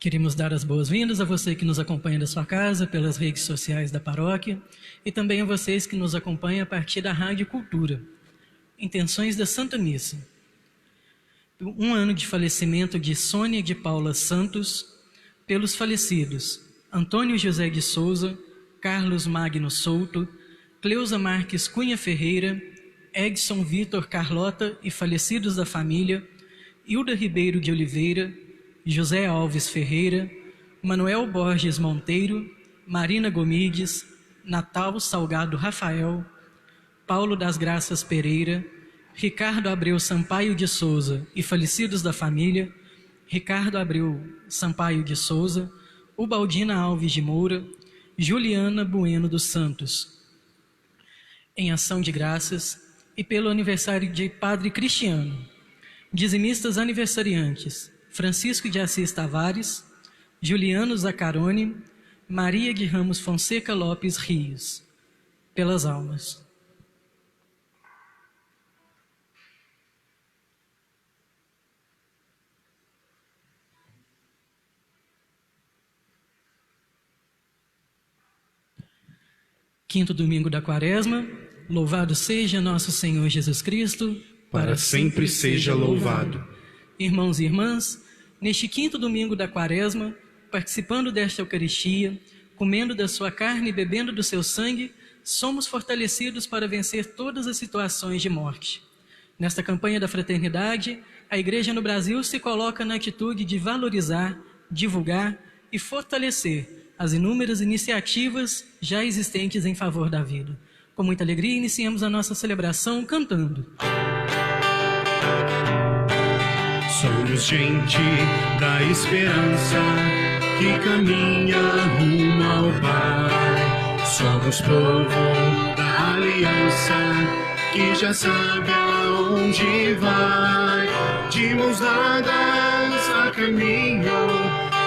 Queremos dar as boas-vindas a você que nos acompanha da sua casa, pelas redes sociais da paróquia, e também a vocês que nos acompanham a partir da Rádio Cultura. Intenções da Santa Missa. 1 ano de falecimento de Sônia de Paula Santos, pelos falecidos Antônio José de Souza, Carlos Magno Souto, Cleusa Marques Cunha Ferreira, Edson Vitor Carlota e falecidos da família, Hilda Ribeiro de Oliveira, José Alves Ferreira, Manuel Borges Monteiro, Marina Gomides, Natal Salgado Rafael, Paulo das Graças Pereira, Ricardo Abreu Sampaio de Souza e falecidos da família, Ricardo Abreu Sampaio de Souza, Ubaldina Alves de Moura, Juliana Bueno dos Santos. Em ação de graças e pelo aniversário de Padre Cristiano, dizimistas aniversariantes, Francisco de Assis Tavares, Juliano Zaccaroni, Maria de Ramos Fonseca Lopes Rios, pelas almas. Quinto domingo da Quaresma, louvado seja nosso Senhor Jesus Cristo, para sempre seja louvado. Irmãos e irmãs, neste quinto domingo da Quaresma, participando desta Eucaristia, comendo da sua carne e bebendo do seu sangue, somos fortalecidos para vencer todas as situações de morte. Nesta campanha da fraternidade, a Igreja no Brasil se coloca na atitude de valorizar, divulgar e fortalecer as inúmeras iniciativas já existentes em favor da vida. Com muita alegria, iniciamos a nossa celebração cantando. Somos gente da esperança que caminha rumo ao Pai. Somos povo da aliança que já sabe aonde vai. De mãos dadas a caminho,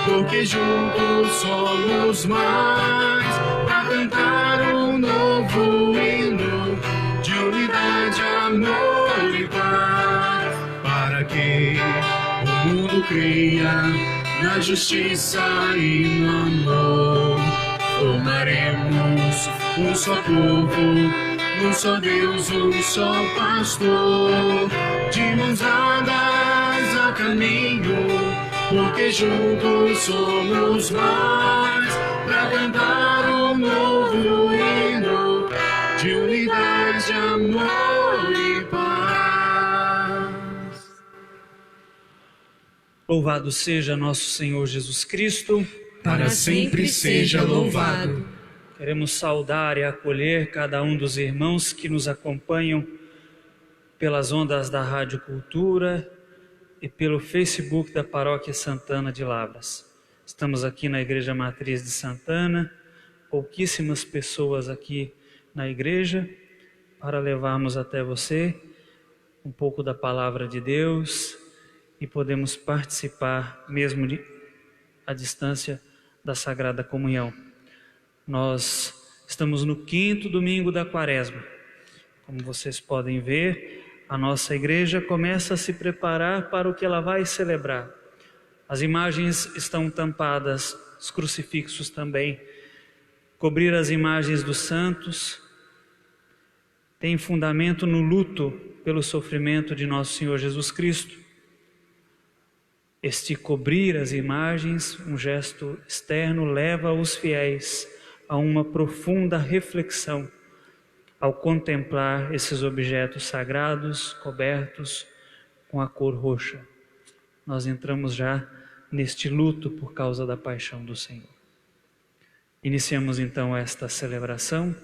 porque juntos somos mais. Pra cantar um novo hino de unidade, amor e paz. Para que o mundo creia na justiça e no amor. Formaremos um só povo, um só Deus, um só pastor. De mãos dadas a caminho, porque juntos somos mais. Pra cantar um novo hino de unidade, amor e paz. Louvado seja nosso Senhor Jesus Cristo. Para sempre seja louvado. Queremos saudar e acolher cada um dos irmãos que nos acompanham pelas ondas da Rádio Cultura e pelo Facebook da Paróquia Santana de Lavras. Estamos aqui na Igreja Matriz de Santana, pouquíssimas pessoas aqui na igreja, para levarmos até você um pouco da Palavra de Deus e podemos participar, mesmo à distância, da Sagrada Comunhão. Nós estamos no 5º domingo da Quaresma. Como vocês podem ver, a nossa igreja começa a se preparar para o que ela vai celebrar. As imagens estão tampadas, os crucifixos também. Cobrir as imagens dos santos tem fundamento no luto pelo sofrimento de nosso Senhor Jesus Cristo. Este cobrir as imagens, um gesto externo, leva os fiéis a uma profunda reflexão ao contemplar esses objetos sagrados cobertos com a cor roxa. Nós entramos já neste luto por causa da paixão do Senhor. Iniciamos então esta celebração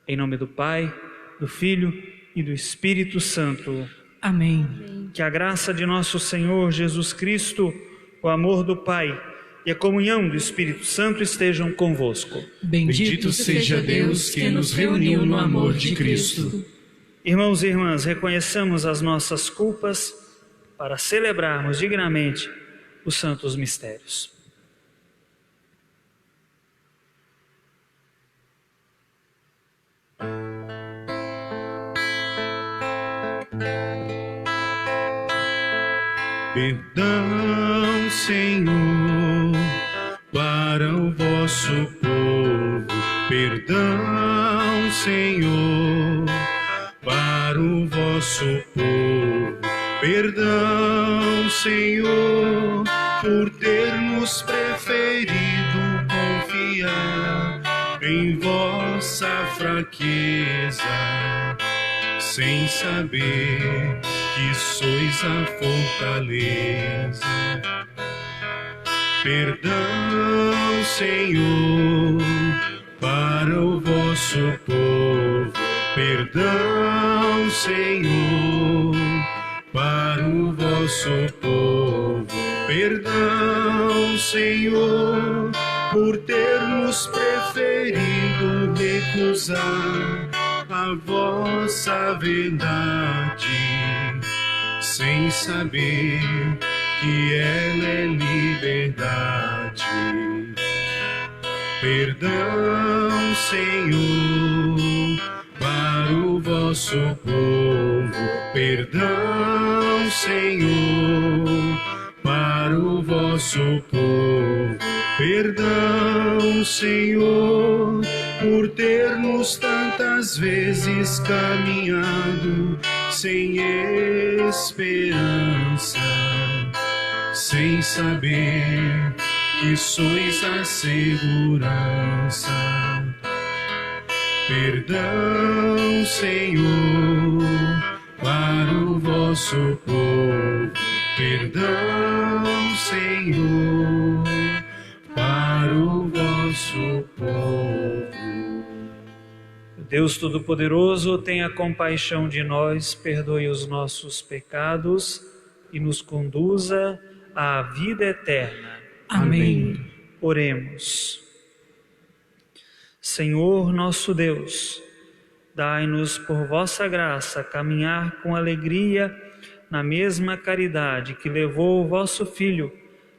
em nome do Pai, do Filho e do Espírito Santo. Amém. Que a graça de nosso Senhor Jesus Cristo, o amor do Pai e a comunhão do Espírito Santo estejam convosco. Bendito seja Deus que nos reuniu no amor de Cristo. Irmãos e irmãs, reconheçamos as nossas culpas para celebrarmos dignamente os santos mistérios. Perdão, Senhor, para o vosso povo. Perdão, Senhor, para o vosso povo. Perdão, Senhor, por ter nos preferido confiar em vossa fraqueza, sem saber que sois a fortaleza. Perdão, Senhor, para o vosso povo. Perdão, Senhor, para o vosso povo. Perdão, Senhor, por ter nos preferido recusar a vossa verdade, sem saber que ela é liberdade. Perdão, Senhor, para o vosso povo. Perdão, Senhor, para o vosso povo. Perdão, Senhor, por ter-nos tantas vezes caminhado sem esperança, sem saber que sois a segurança. Perdão, Senhor, para o vosso povo, perdão, Senhor, para o vosso povo. Deus Todo-Poderoso, tenha compaixão de nós, perdoe os nossos pecados e nos conduza à vida eterna. Amém. Oremos. Senhor nosso Deus, dai-nos por vossa graça caminhar com alegria na mesma caridade que levou o vosso Filho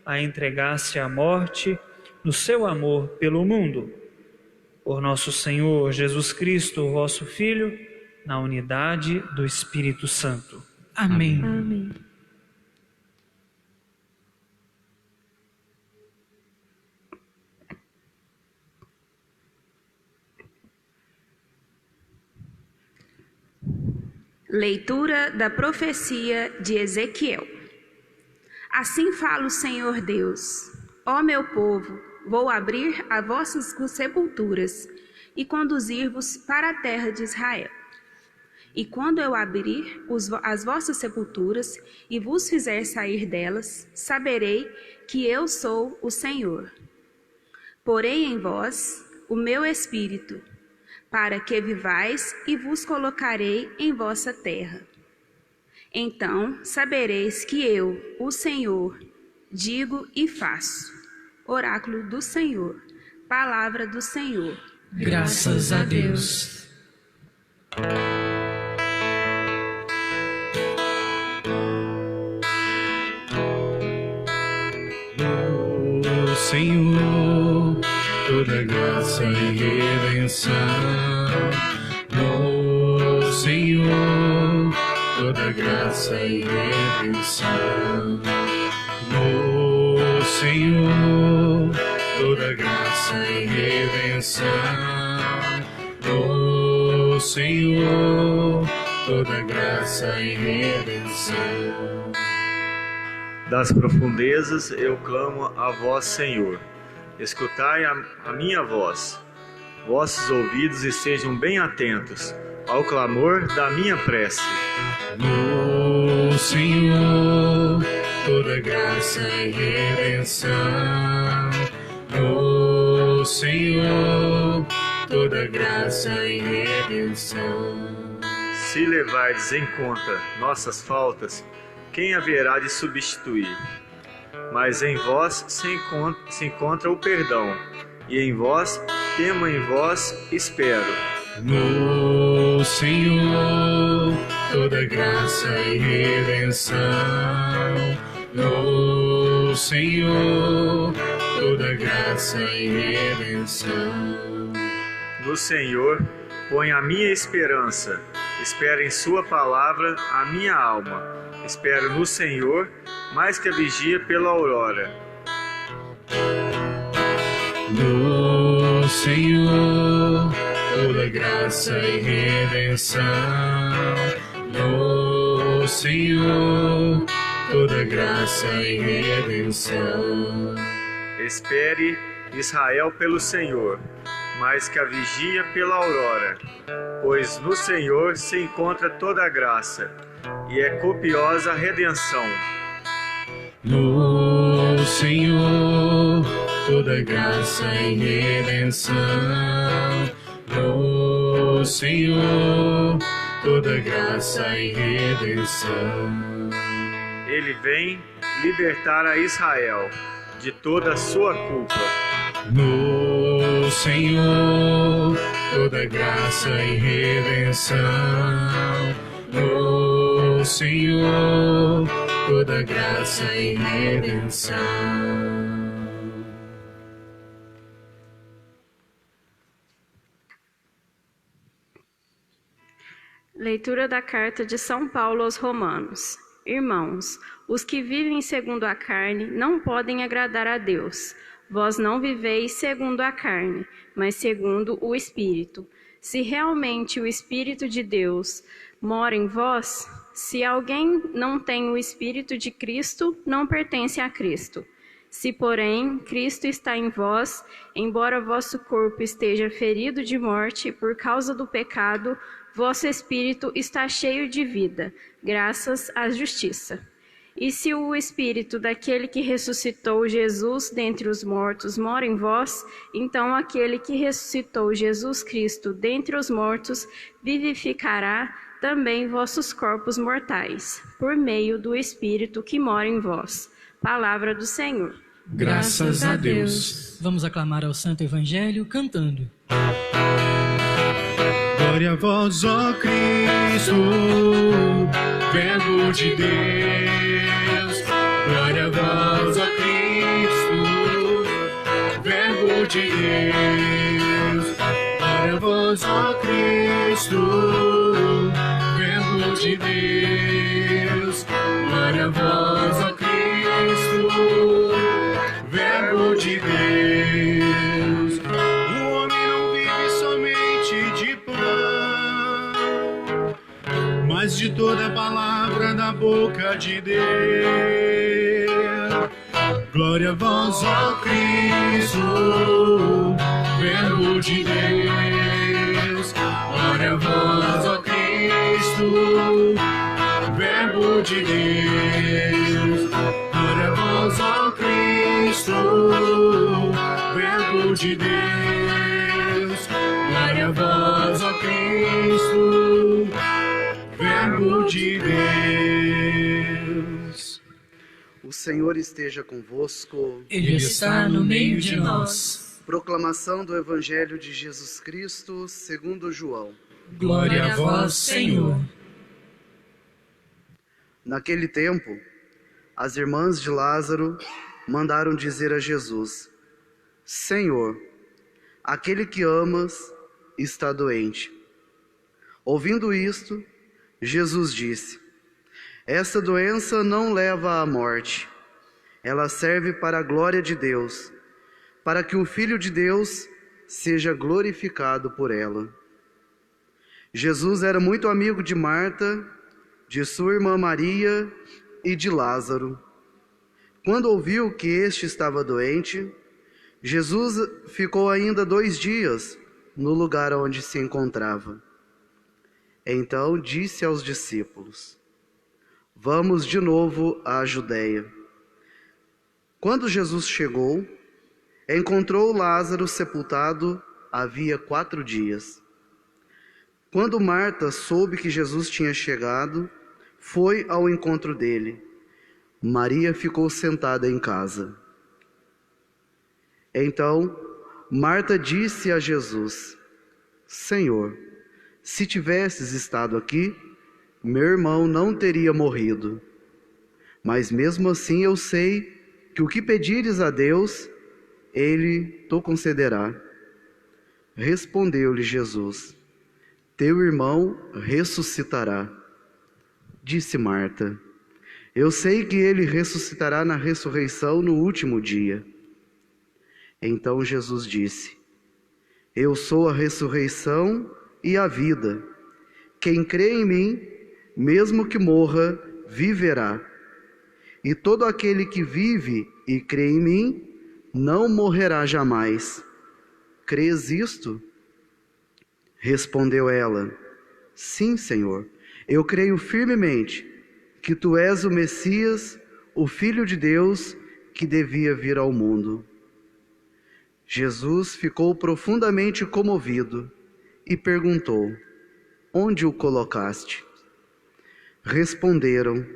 a entregar-se à morte no seu amor pelo mundo. Por nosso Senhor Jesus Cristo, vosso Filho, na unidade do Espírito Santo. Amém. Amém. Leitura da profecia de Ezequiel. Assim fala o Senhor Deus: Ó meu povo, vou abrir as vossas sepulturas e conduzir-vos para a terra de Israel. E quando eu abrir as vossas sepulturas e vos fizer sair delas, saberei que eu sou o Senhor. Porei em vós o meu espírito, para que vivais, e vos colocarei em vossa terra. Então sabereis que eu, o Senhor, digo e faço. Oráculo do Senhor, palavra do Senhor. Graças a Deus. O Senhor, toda graça e redenção. No Senhor, toda graça e redenção. No Senhor, toda graça e redenção. No Senhor, toda graça e redenção. Das profundezas eu clamo a vós, Senhor. Escutai a minha voz. Vossos ouvidos estejam bem atentos ao clamor da minha prece. No Senhor, toda graça e redenção. No Senhor, toda graça e redenção. Se levardes em conta nossas faltas, quem haverá de substituir? Mas em vós se encontra o perdão, e em vós temo, em vós espero. No Senhor, toda graça e redenção. No Senhor, toda graça e redenção. No Senhor ponho a minha esperança, espero em sua palavra a minha alma. Espero no Senhor, mais que a vigia pela aurora. No Senhor, toda graça e redenção. No Senhor, toda graça e redenção. Espere Israel pelo Senhor, mais que a vigia pela aurora. Pois no Senhor se encontra toda a graça, e é copiosa a redenção. No Senhor, toda graça e redenção. No Senhor, toda graça e redenção. Ele vem libertar a Israel de toda a sua culpa. No Senhor, toda graça e redenção. No Senhor, toda graça e redenção. Leitura da carta de São Paulo aos Romanos. Irmãos, os que vivem segundo a carne não podem agradar a Deus. Vós não viveis segundo a carne, mas segundo o Espírito. Se realmente o Espírito de Deus mora em vós, se alguém não tem o Espírito de Cristo, não pertence a Cristo. Se, porém, Cristo está em vós, embora vosso corpo esteja ferido de morte por causa do pecado, vosso espírito está cheio de vida, graças à justiça. E se o espírito daquele que ressuscitou Jesus dentre os mortos mora em vós, então aquele que ressuscitou Jesus Cristo dentre os mortos vivificará também vossos corpos mortais, por meio do Espírito que mora em vós. Palavra do Senhor. Graças a Deus. Vamos aclamar ao Santo Evangelho cantando. Glória a vós, ó Cristo, Verbo de Deus. Glória a vós, ó Cristo, Verbo de Deus. Glória a vós, ó Cristo, Verbo de Deus. Glória a vós, ó Cristo, Verbo de Deus. O homem não vive somente de pão, mas de toda palavra da boca de Deus. Glória a vós, ó Cristo, Verbo de Deus. Glória a vós, ó Cristo, Verbo de Deus. Glória a vós, ó Cristo, Verbo de Deus. Glória a vós, ó Cristo, Verbo de Deus. O Senhor esteja convosco. Ele está no meio de nós. Proclamação do Evangelho de Jesus Cristo segundo João. Glória a vós, Senhor. Naquele tempo, as irmãs de Lázaro mandaram dizer a Jesus: Senhor, aquele que amas está doente. Ouvindo isto, Jesus disse: Esta doença não leva à morte. Ela serve para a glória de Deus, para que o Filho de Deus seja glorificado por ela. Jesus era muito amigo de Marta, de sua irmã Maria e de Lázaro. Quando ouviu que este estava doente, Jesus ficou ainda 2 dias no lugar onde se encontrava. Então disse aos discípulos: Vamos de novo à Judeia. Quando Jesus chegou, encontrou Lázaro sepultado havia 4 dias. Quando Marta soube que Jesus tinha chegado, foi ao encontro dele. Maria ficou sentada em casa. Então, Marta disse a Jesus: Senhor, se tivesses estado aqui, meu irmão não teria morrido. Mas mesmo assim eu sei que o que pedires a Deus, Ele te concederá. Respondeu-lhe Jesus: Teu irmão ressuscitará. Disse Marta: Eu sei que ele ressuscitará na ressurreição no último dia. Então Jesus disse: Eu sou a ressurreição e a vida. Quem crê em mim, mesmo que morra, viverá. E todo aquele que vive e crê em mim, não morrerá jamais. Crês isto? Respondeu ela: Sim, Senhor, eu creio firmemente que Tu és o Messias, o Filho de Deus, que devia vir ao mundo. Jesus ficou profundamente comovido e perguntou: Onde o colocaste? Responderam: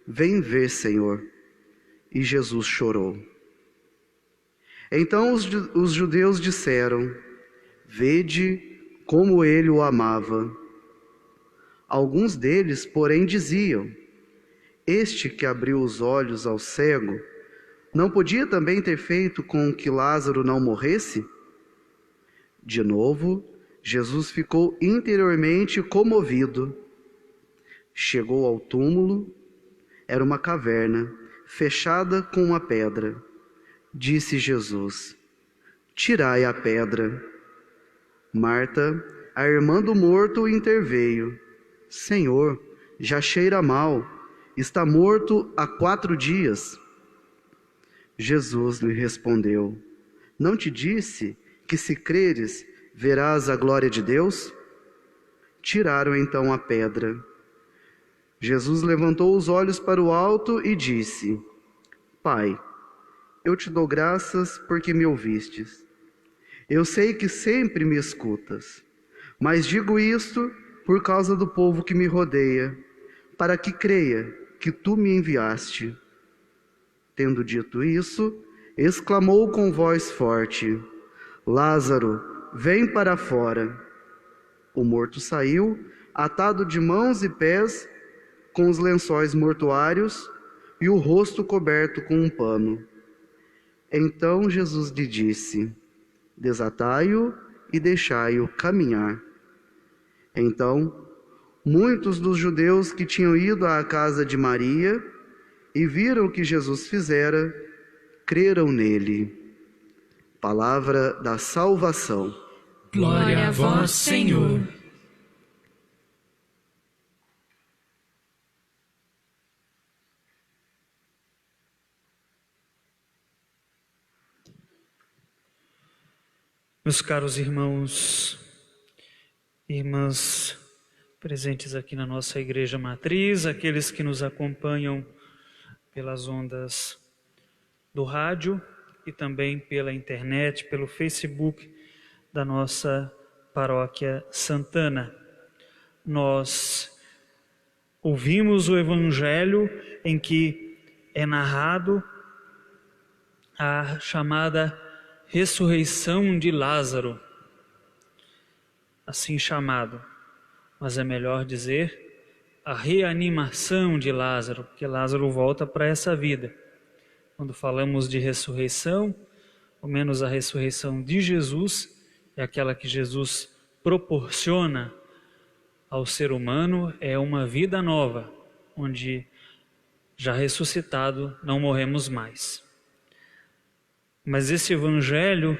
Vem ver, Senhor. E Jesus chorou. Então os judeus disseram: Vede como ele o amava. Alguns deles, porém, diziam: Este que abriu os olhos ao cego, não podia também ter feito com que Lázaro não morresse? De novo, Jesus ficou interiormente comovido. Chegou ao túmulo. Era uma caverna, fechada com uma pedra. Disse Jesus: Tirai a pedra. Marta, a irmã do morto, interveio: Senhor, já cheira mal, está morto há 4 dias. Jesus lhe respondeu: Não te disse que se creres, verás a glória de Deus? Tiraram então a pedra. Jesus levantou os olhos para o alto e disse: Pai, eu te dou graças porque me ouvistes. Eu sei que sempre me escutas, mas digo isto por causa do povo que me rodeia, para que creia que tu me enviaste. Tendo dito isso, exclamou com voz forte: Lázaro, vem para fora. O morto saiu, atado de mãos e pés, com os lençóis mortuários e o rosto coberto com um pano. Então Jesus lhe disse: Desatai-o e deixai-o caminhar. Então, muitos dos judeus que tinham ido à casa de Maria e viram o que Jesus fizera, creram nele. Palavra da salvação. Glória a vós, Senhor. Meus caros irmãos e irmãs presentes aqui na nossa igreja matriz, aqueles que nos acompanham pelas ondas do rádio e também pela internet, pelo Facebook da nossa Paróquia Santana. Nós ouvimos o Evangelho em que é narrado a chamada ressurreição de Lázaro, assim chamado, mas é melhor dizer a reanimação de Lázaro, porque Lázaro volta para essa vida. Quando falamos de ressurreição, ao menos a ressurreição de Jesus, é aquela que Jesus proporciona ao ser humano, é uma vida nova, onde já ressuscitado não morremos mais. Mas esse evangelho,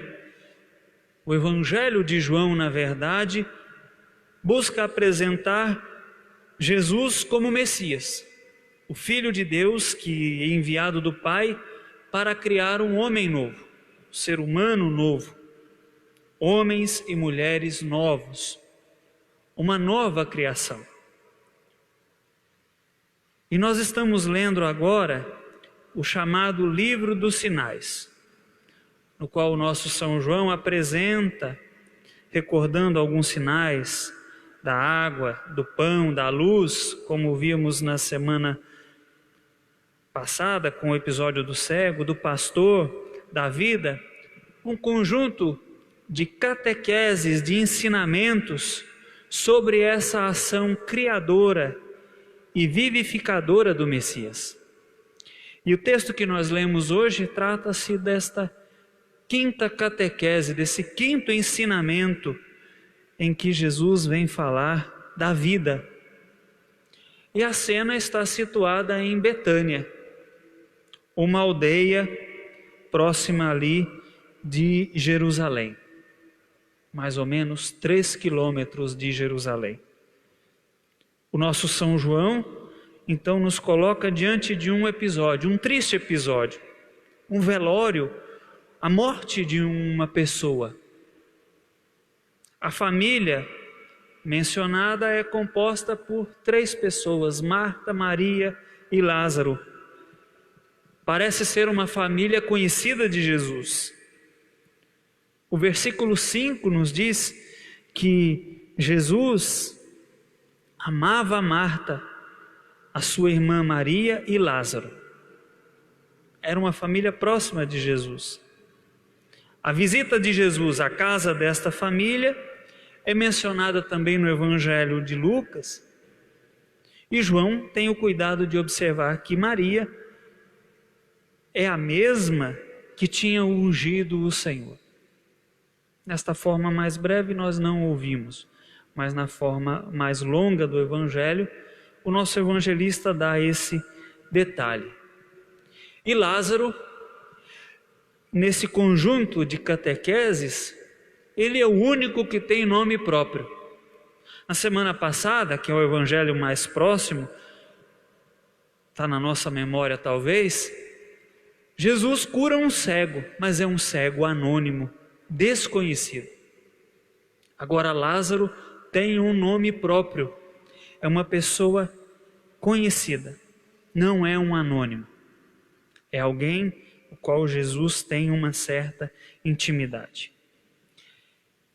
o evangelho de João, na verdade, busca apresentar Jesus como Messias, o Filho de Deus que é enviado do Pai para criar um homem novo, um ser humano novo, homens e mulheres novos, uma nova criação. E nós estamos lendo agora o chamado Livro dos Sinais, no qual o nosso São João apresenta, recordando alguns sinais da água, do pão, da luz, como vimos na semana passada com o episódio do cego, do pastor, da vida, um conjunto de catequeses, de ensinamentos sobre essa ação criadora e vivificadora do Messias. E o texto que nós lemos hoje trata-se desta quinta catequese, desse quinto ensinamento em que Jesus vem falar da vida. E a cena está situada em Betânia, uma aldeia próxima ali de Jerusalém, mais ou menos 3 quilômetros de Jerusalém. O nosso São João, então, nos coloca diante de um episódio, um triste episódio, um velório, a morte de uma pessoa. A família mencionada é composta por 3 pessoas, Marta, Maria e Lázaro. Parece ser uma família conhecida de Jesus. O versículo 5 nos diz que Jesus amava Marta, a sua irmã Maria e Lázaro. Era uma família próxima de Jesus. A visita de Jesus à casa desta família é mencionada também no Evangelho de Lucas, e João tem o cuidado de observar que Maria é a mesma que tinha ungido o Senhor. Nesta forma mais breve nós não ouvimos, mas na forma mais longa do Evangelho, o nosso evangelista dá esse detalhe. E Lázaro, nesse conjunto de catequeses, ele é o único que tem nome próprio. Na semana passada, que é o evangelho mais próximo, está na nossa memória talvez, Jesus cura um cego, mas é um cego anônimo, desconhecido. Agora Lázaro tem um nome próprio, é uma pessoa conhecida, não é um anônimo, é alguém com o qual Jesus tem uma certa intimidade.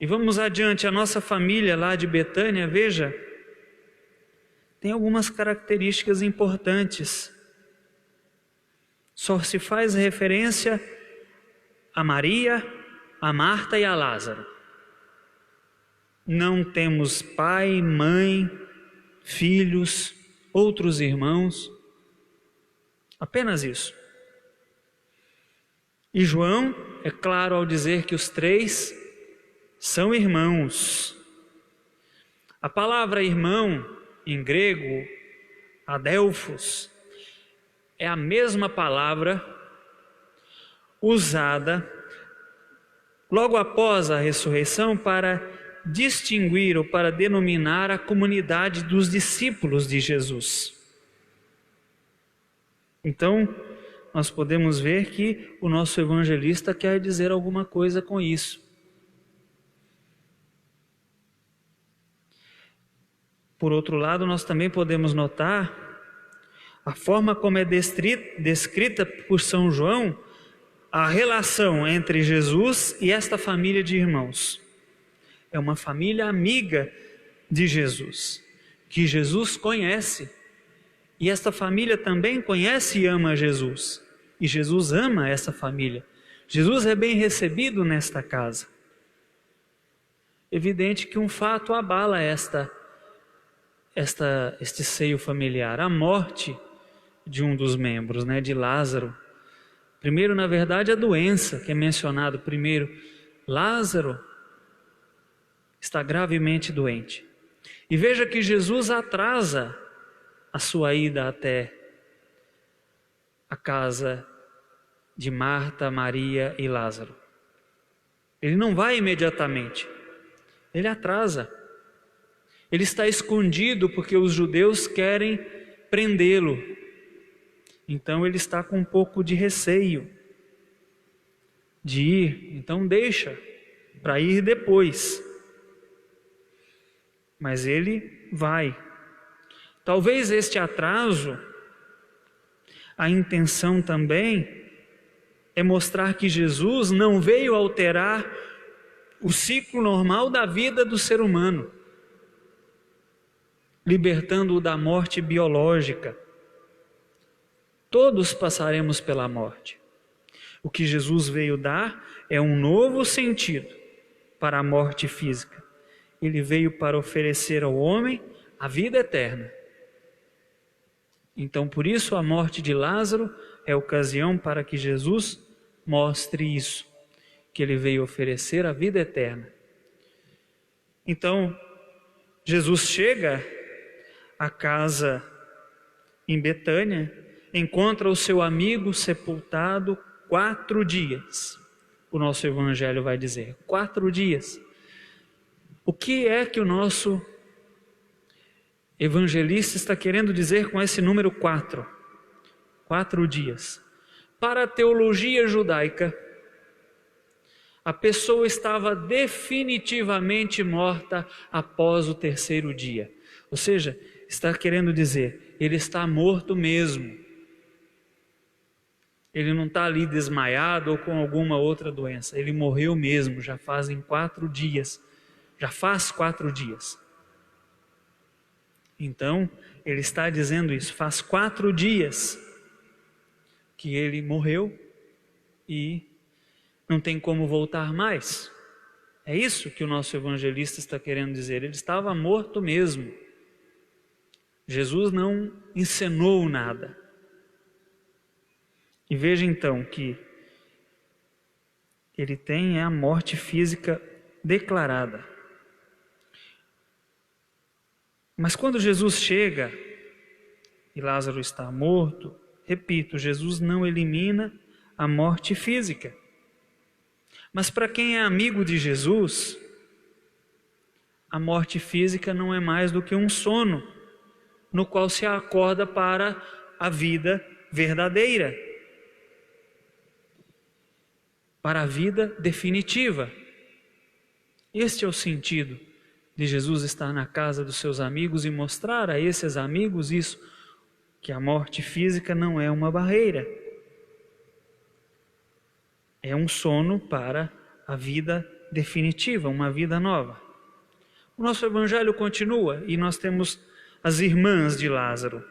E vamos adiante, a nossa família lá de Betânia, veja, tem algumas características importantes. Só se faz referência a Maria, a Marta e a Lázaro. Não temos pai, mãe, filhos, outros irmãos, apenas isso. E João é claro ao dizer que os três são irmãos. A palavra irmão, em grego, adelphos, é a mesma palavra usada logo após a ressurreição para distinguir ou para denominar a comunidade dos discípulos de Jesus. Então, nós podemos ver que o nosso evangelista quer dizer alguma coisa com isso. Por outro lado, nós também podemos notar a forma como é descrita por São João a relação entre Jesus e esta família de irmãos. É uma família amiga de Jesus, que Jesus conhece. E esta família também conhece e ama Jesus. E Jesus ama essa família. Jesus é bem recebido nesta casa. Evidente que um fato abala este seio familiar, a morte de um dos membros, de Lázaro. Primeiro, na verdade, a doença que é mencionado primeiro. Lázaro está gravemente doente. E veja que Jesus atrasa a sua ida até a casa de Marta, Maria e Lázaro. Ele não vai imediatamente, ele atrasa. Ele está escondido porque os judeus querem prendê-lo. Então ele está com um pouco de receio de ir. Então deixa para ir depois. Mas ele vai. Talvez este atraso, a intenção também é mostrar que Jesus não veio alterar o ciclo normal da vida do ser humano, libertando-o da morte biológica. Todos passaremos pela morte. O que Jesus veio dar é um novo sentido para a morte física. Ele veio para oferecer ao homem a vida eterna. Então, por isso, a morte de Lázaro é ocasião para que Jesus mostre isso, que ele veio oferecer a vida eterna. Então, Jesus chega à casa em Betânia, encontra o seu amigo sepultado 4 dias. O nosso evangelho vai dizer, 4 dias. O que é que o nosso evangelista está querendo dizer com esse número 4? 4 dias. Para a teologia judaica, a pessoa estava definitivamente morta após o 3º dia. Ou seja, está querendo dizer, ele está morto mesmo. Ele não está ali desmaiado ou com alguma outra doença. Ele morreu mesmo, já fazem 4 dias. Já faz 4 dias. Então, ele está dizendo isso. Faz 4 dias que ele morreu e não tem como voltar mais. É isso que o nosso evangelista está querendo dizer. Ele estava morto mesmo. Jesus não encenou nada. E veja então que ele tem a morte física declarada. Mas quando Jesus chega e Lázaro está morto, repito, Jesus não elimina a morte física. Mas para quem é amigo de Jesus, a morte física não é mais do que um sono, no qual se acorda para a vida verdadeira, para a vida definitiva. Este é o sentido de Jesus estar na casa dos seus amigos e mostrar a esses amigos isso, que a morte física não é uma barreira. É um sono para a vida definitiva, uma vida nova. O nosso evangelho continua e nós temos as irmãs de Lázaro.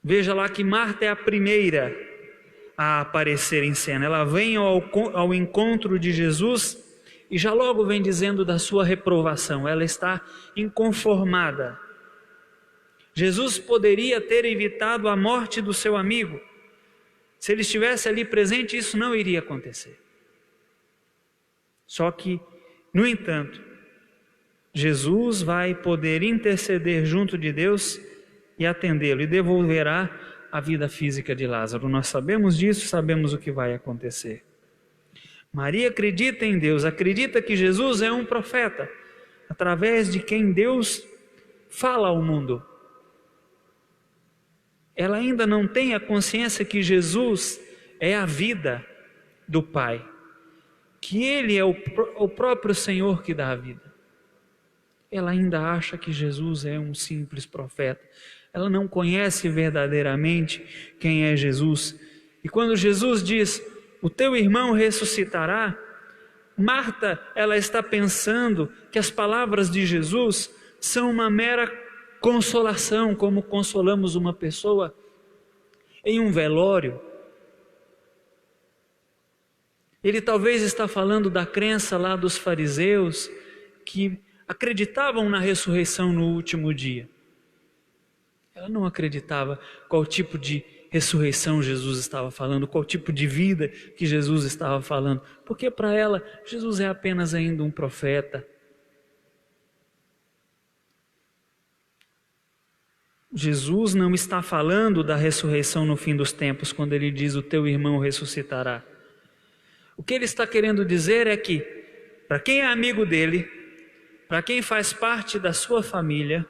Veja lá que Marta é a primeira a aparecer em cena. Ela vem ao encontro de Jesus e já logo vem dizendo da sua reprovação. Ela está inconformada. Jesus poderia ter evitado a morte do seu amigo. Se ele estivesse ali presente, isso não iria acontecer. Só que, no entanto, Jesus vai poder interceder junto de Deus e atendê-lo, e devolverá a vida física de Lázaro. Nós sabemos disso, sabemos o que vai acontecer. Maria acredita em Deus, acredita que Jesus é um profeta, através de quem Deus fala ao mundo. Ela ainda não tem a consciência que Jesus é a vida do Pai, que Ele é o próprio Senhor que dá a vida. Ela ainda acha que Jesus é um simples profeta. Ela não conhece verdadeiramente quem é Jesus. E quando Jesus diz, o teu irmão ressuscitará, Marta, ela está pensando que as palavras de Jesus são uma mera consolação, como consolamos uma pessoa em um velório. Ele talvez está falando da crença lá dos fariseus que acreditavam na ressurreição no último dia. Ela não acreditava qual tipo de ressurreição Jesus estava falando, qual tipo de vida que Jesus estava falando, porque para ela Jesus é apenas ainda um profeta. Jesus não está falando da ressurreição no fim dos tempos, quando ele diz o teu irmão ressuscitará. O que ele está querendo dizer é que, para quem é amigo dele, para quem faz parte da sua família,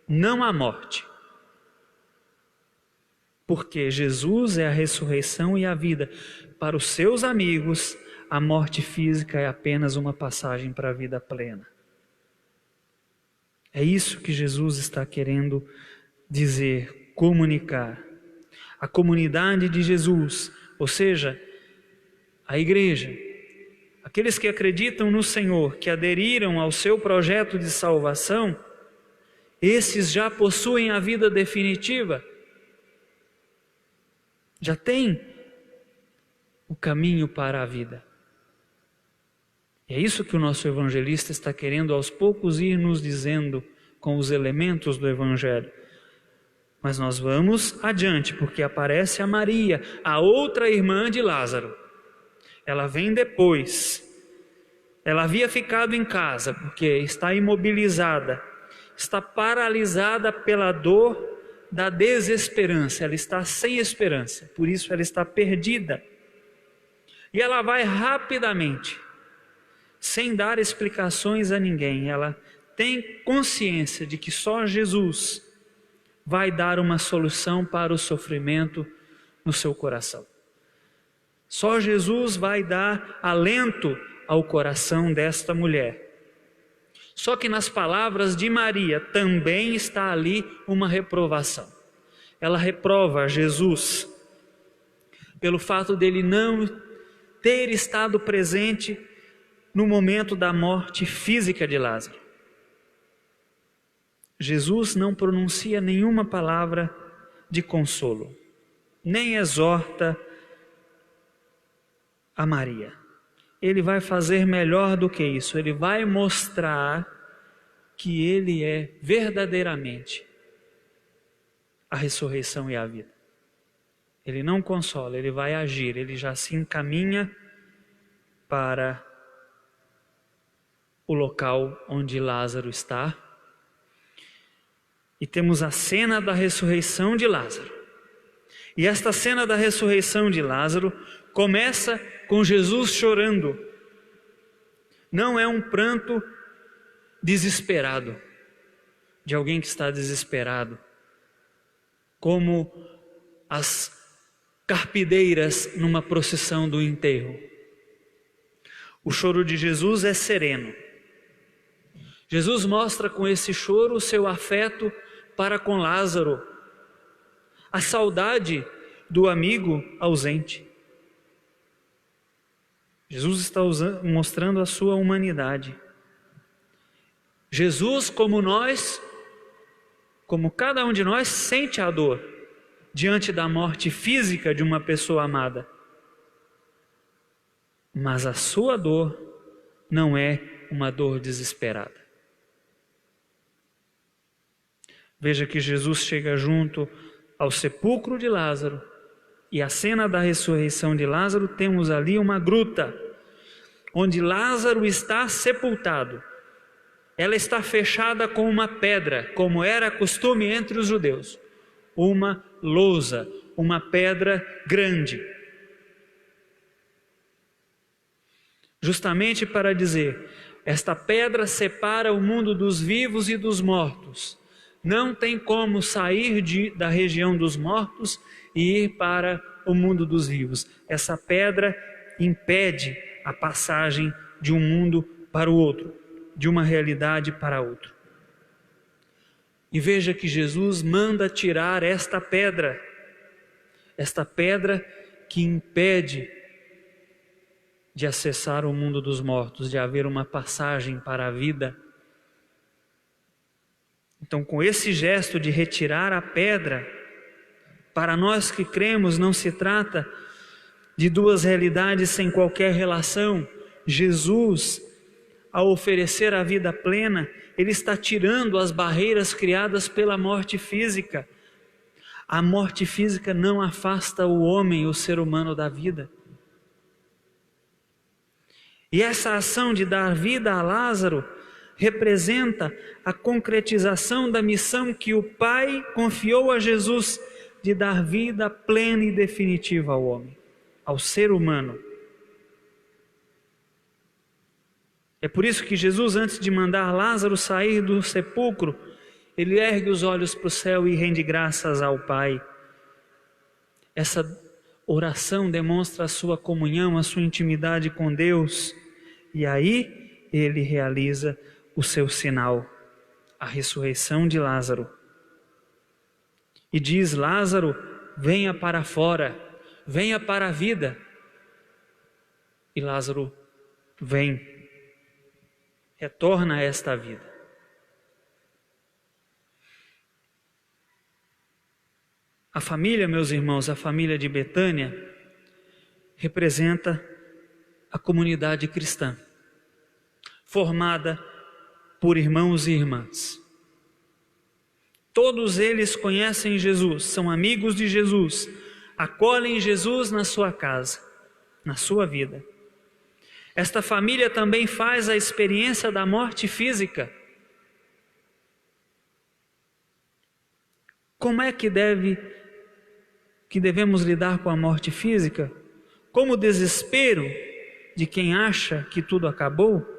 não há morte. Porque Jesus é a ressurreição e a vida. Para os seus amigos, a morte física é apenas uma passagem para a vida plena. É isso que Jesus está querendo dizer, comunicar. A comunidade de Jesus, ou seja, a igreja, aqueles que acreditam no Senhor, que aderiram ao seu projeto de salvação, esses já possuem a vida definitiva, já têm o caminho para a vida. É isso que o nosso evangelista está querendo aos poucos ir nos dizendo com os elementos do evangelho. Mas nós vamos adiante, porque aparece a Maria, a outra irmã de Lázaro. Ela vem depois. Ela havia ficado em casa, porque está imobilizada, está paralisada pela dor da desesperança. Ela está sem esperança, por isso ela está perdida. E ela vai rapidamente, sem dar explicações a ninguém. Ela tem consciência de que só Jesus vai dar uma solução para o sofrimento no seu coração. Só Jesus vai dar alento ao coração desta mulher. Só que nas palavras de Maria também está ali uma reprovação. Ela reprova Jesus pelo fato dele não ter estado presente no momento da morte física de Lázaro. Jesus não pronuncia nenhuma palavra de consolo, nem exorta a Maria. Ele vai fazer melhor do que isso, ele vai mostrar que ele é verdadeiramente a ressurreição e a vida. Ele não consola, ele vai agir, ele já se encaminha para o local onde Lázaro está. E temos a cena da ressurreição de Lázaro. E esta cena da ressurreição de Lázaro começa com Jesus chorando. Não é um pranto desesperado, de alguém que está desesperado, como as carpideiras numa procissão do enterro. O choro de Jesus é sereno. Jesus mostra com esse choro o seu afeto para com Lázaro, a saudade do amigo ausente. Jesus está mostrando a sua humanidade. Jesus, como nós, como cada um de nós, sente a dor diante da morte física de uma pessoa amada. Mas a sua dor não é uma dor desesperada. Veja que Jesus chega junto ao sepulcro de Lázaro, e a cena da ressurreição de Lázaro, temos ali uma gruta, onde Lázaro está sepultado. Ela está fechada com uma pedra, como era costume entre os judeus, uma lousa, uma pedra grande. Justamente para dizer, esta pedra separa o mundo dos vivos e dos mortos. Não tem como sair da região dos mortos e ir para o mundo dos vivos. Essa pedra impede a passagem de um mundo para o outro, de uma realidade para outra. E veja que Jesus manda tirar esta pedra que impede de acessar o mundo dos mortos, de haver uma passagem para a vida. Então, com esse gesto de retirar a pedra, para nós que cremos, não se trata de duas realidades sem qualquer relação. Jesus, ao oferecer a vida plena, Ele está tirando as barreiras criadas pela morte física. A morte física não afasta o homem, o ser humano, da vida. E essa ação de dar vida a Lázaro representa a concretização da missão que o Pai confiou a Jesus de dar vida plena e definitiva ao homem, ao ser humano. É por isso que Jesus, antes de mandar Lázaro sair do sepulcro, ele ergue os olhos para o céu e rende graças ao Pai. Essa oração demonstra a sua comunhão, a sua intimidade com Deus. E aí ele realiza o seu sinal, a ressurreição de Lázaro. E diz: Lázaro, venha para fora, venha para a vida. E Lázaro vem, retorna a esta vida. A família, meus irmãos, a família de Betânia, representa a comunidade cristã, formada por irmãos e irmãs. Todos eles conhecem Jesus, são amigos de Jesus, acolhem Jesus na sua casa, na sua vida. Esta família também faz a experiência da morte física. Como é que devemos lidar com a morte física? Como o desespero de quem acha que tudo acabou?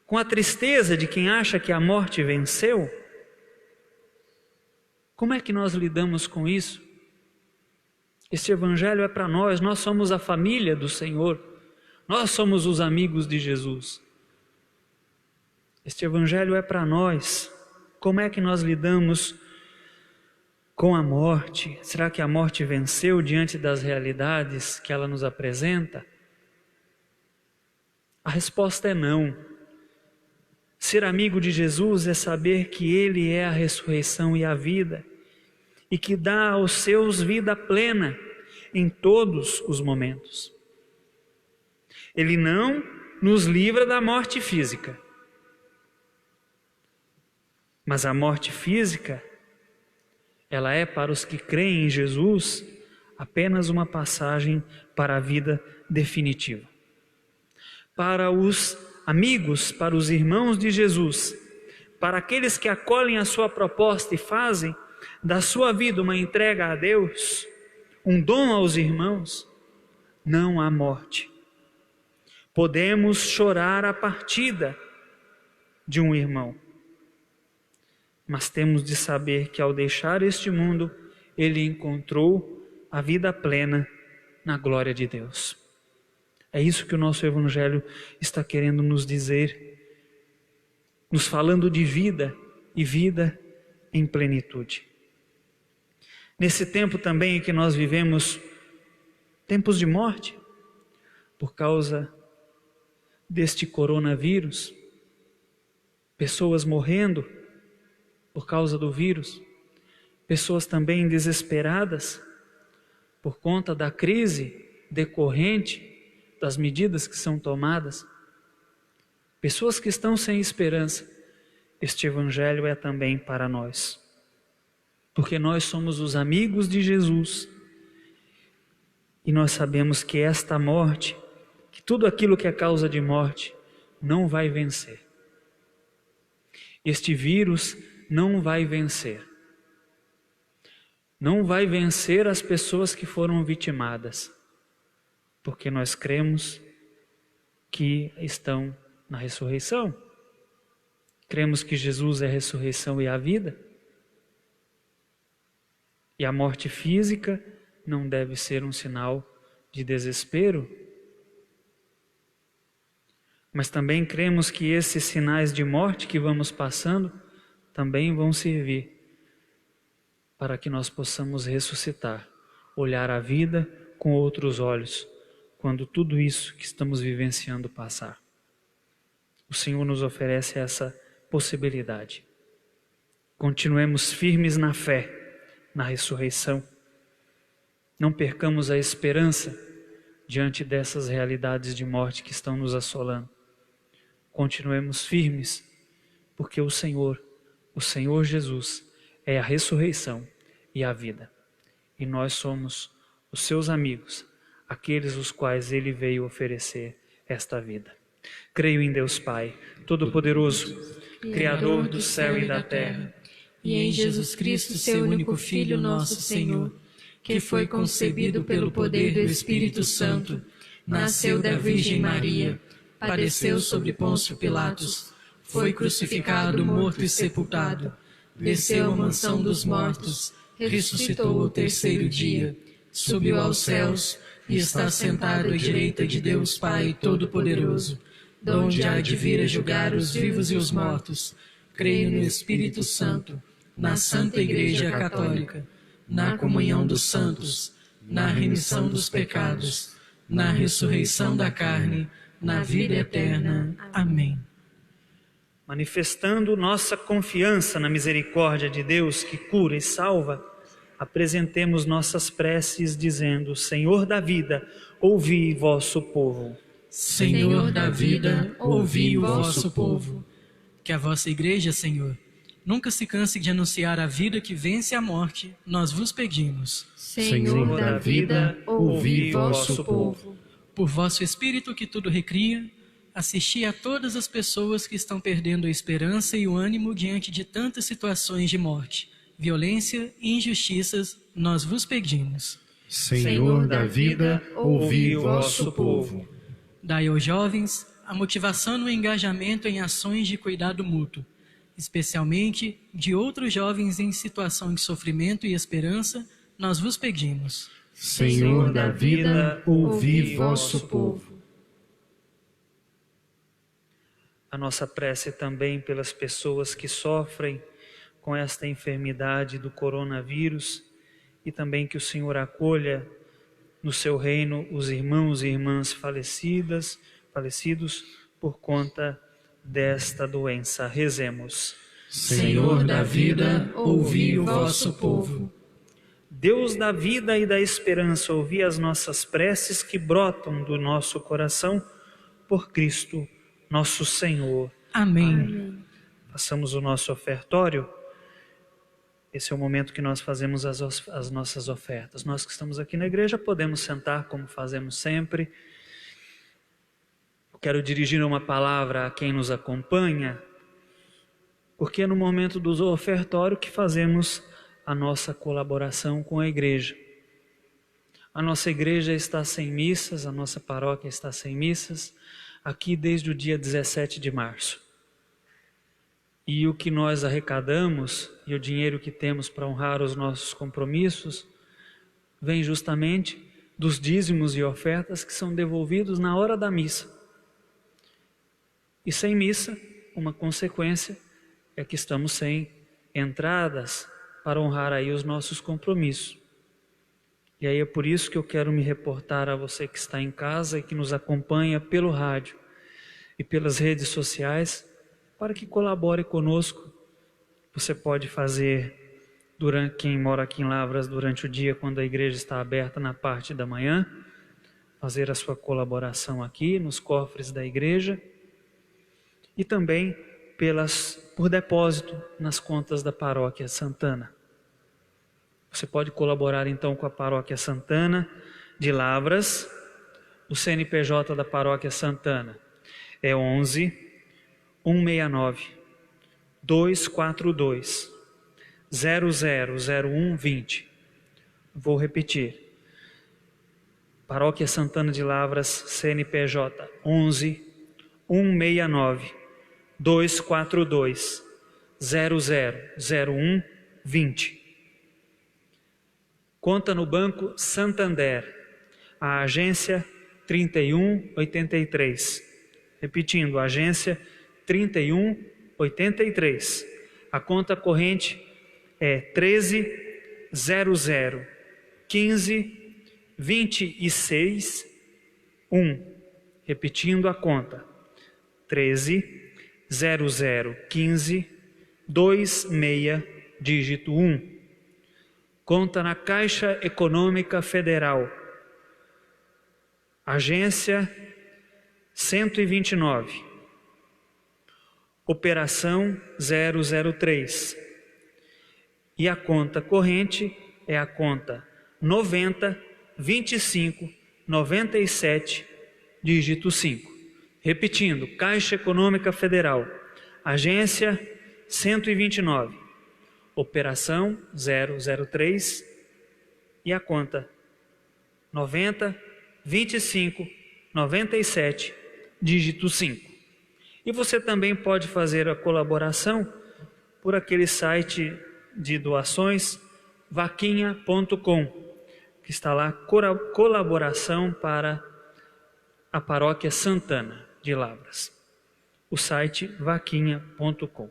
Com a tristeza de quem acha que a morte venceu? Como é que nós lidamos com isso? Este evangelho é para nós, nós somos a família do Senhor, nós somos os amigos de Jesus. Este evangelho é para nós. Como é que nós lidamos com a morte? Será que a morte venceu diante das realidades que ela nos apresenta? A resposta é não. Ser amigo de Jesus é saber que Ele é a ressurreição e a vida, e que dá aos seus vida plena em todos os momentos. Ele não nos livra da morte física, mas a morte física, ela é para os que creem em Jesus apenas uma passagem para a vida definitiva. Para os amigos, para os irmãos de Jesus, para aqueles que acolhem a sua proposta e fazem da sua vida uma entrega a Deus, um dom aos irmãos, não há morte. Podemos chorar a partida de um irmão, mas temos de saber que ao deixar este mundo, ele encontrou a vida plena na glória de Deus. É isso que o nosso Evangelho está querendo nos dizer. nos falando de vida e vida em plenitude. Nesse tempo também em que nós vivemos tempos de morte, por causa deste coronavírus, pessoas morrendo por causa do vírus, pessoas também desesperadas por conta da crise decorrente das medidas que são tomadas, pessoas que estão sem esperança. Este evangelho é também para nós, porque nós somos os amigos de Jesus e nós sabemos que esta morte, que tudo aquilo que é causa de morte, não vai vencer. Este vírus não vai vencer. Não vai vencer as pessoas que foram vitimadas, porque nós cremos que estão na ressurreição. Cremos que Jesus é a ressurreição e a vida. E a morte física não deve ser um sinal de desespero. Mas também cremos que esses sinais de morte que vamos passando também vão servir para que nós possamos ressuscitar, olhar a vida com outros olhos, quando tudo isso que estamos vivenciando passar. O Senhor nos oferece essa possibilidade. Continuemos firmes na fé, na ressurreição. Não percamos a esperança diante dessas realidades de morte que estão nos assolando. Continuemos firmes, porque o Senhor Jesus, é a ressurreição e a vida. E nós somos os seus amigos, aqueles os quais Ele veio oferecer esta vida. Creio em Deus Pai, Todo-Poderoso, Criador do céu e da terra, e em Jesus Cristo, seu único Filho, nosso Senhor, que foi concebido pelo poder do Espírito Santo, nasceu da Virgem Maria, padeceu sobre Pôncio Pilatos, foi crucificado, morto e sepultado, desceu à mansão dos mortos, ressuscitou ao terceiro dia, subiu aos céus e está sentado à direita de Deus Pai Todo-Poderoso, donde há de vir a julgar os vivos e os mortos. Creio no Espírito Santo, na Santa Igreja Católica, na comunhão dos santos, na remissão dos pecados, na ressurreição da carne, na vida eterna. Amém. Manifestando nossa confiança na misericórdia de Deus que cura e salva, apresentemos nossas preces dizendo: Senhor da vida, ouvi vosso povo. Senhor da vida, ouvi o vosso povo. Que a vossa Igreja, Senhor, nunca se canse de anunciar a vida que vence a morte, nós vos pedimos. Senhor da vida, ouvi vosso povo. Por vosso Espírito que tudo recria, assisti a todas as pessoas que estão perdendo a esperança e o ânimo diante de tantas situações de morte, violência e injustiças, nós vos pedimos. Senhor da vida, ouvi vosso povo. Dai aos jovens a motivação no engajamento em ações de cuidado mútuo, especialmente de outros jovens em situação de sofrimento e esperança, nós vos pedimos. Senhor da vida, ouvi vosso povo. A nossa prece também pelas pessoas que sofrem com esta enfermidade do coronavírus e também que o Senhor acolha no seu reino os irmãos e irmãs falecidos por conta desta doença. Rezemos. Senhor da vida, ouvi o vosso povo. Deus da vida e da esperança, ouvi as nossas preces que brotam do nosso coração por Cristo, nosso Senhor. Amém. Façamos o nosso ofertório. Esse é o momento que nós fazemos as nossas ofertas. Nós que estamos aqui na igreja podemos sentar como fazemos sempre. Eu quero dirigir uma palavra a quem nos acompanha, porque é no momento do ofertório que fazemos a nossa colaboração com a igreja. A nossa igreja está sem missas, a nossa paróquia está sem missas, aqui desde o dia 17 de março. E o que nós arrecadamos e o dinheiro que temos para honrar os nossos compromissos vem justamente dos dízimos e ofertas que são devolvidos na hora da missa. E sem missa uma consequência é que estamos sem entradas para honrar aí os nossos compromissos. E aí é por isso que eu quero me reportar a você que está em casa e que nos acompanha pelo rádio e pelas redes sociais, para que colabore conosco. Você pode fazer, quem mora aqui em Lavras, durante o dia, quando a igreja está aberta na parte da manhã, fazer a sua colaboração aqui nos cofres da igreja e também por depósito nas contas da Paróquia Santana. Você pode colaborar então com a Paróquia Santana de Lavras. O CNPJ da Paróquia Santana é 11 169 242 000120. Vou repetir. Paróquia Santana de Lavras, CNPJ 11 169 242 000120. Conta no Banco Santander, a agência 3183. Repetindo, a agência 3183. A conta corrente é 13001526 Repetindo a conta, 13001526 dígito 1. Conta na Caixa Econômica Federal, agência 129, operação 003. E a conta corrente é a conta 902597 dígito 5. Repetindo, Caixa Econômica Federal, agência 129, operação 003 e a conta 902597 dígito 5. E você também pode fazer a colaboração por aquele site de doações vaquinha.com, que está lá, colaboração para a Paróquia Santana de Lavras. O site vaquinha.com.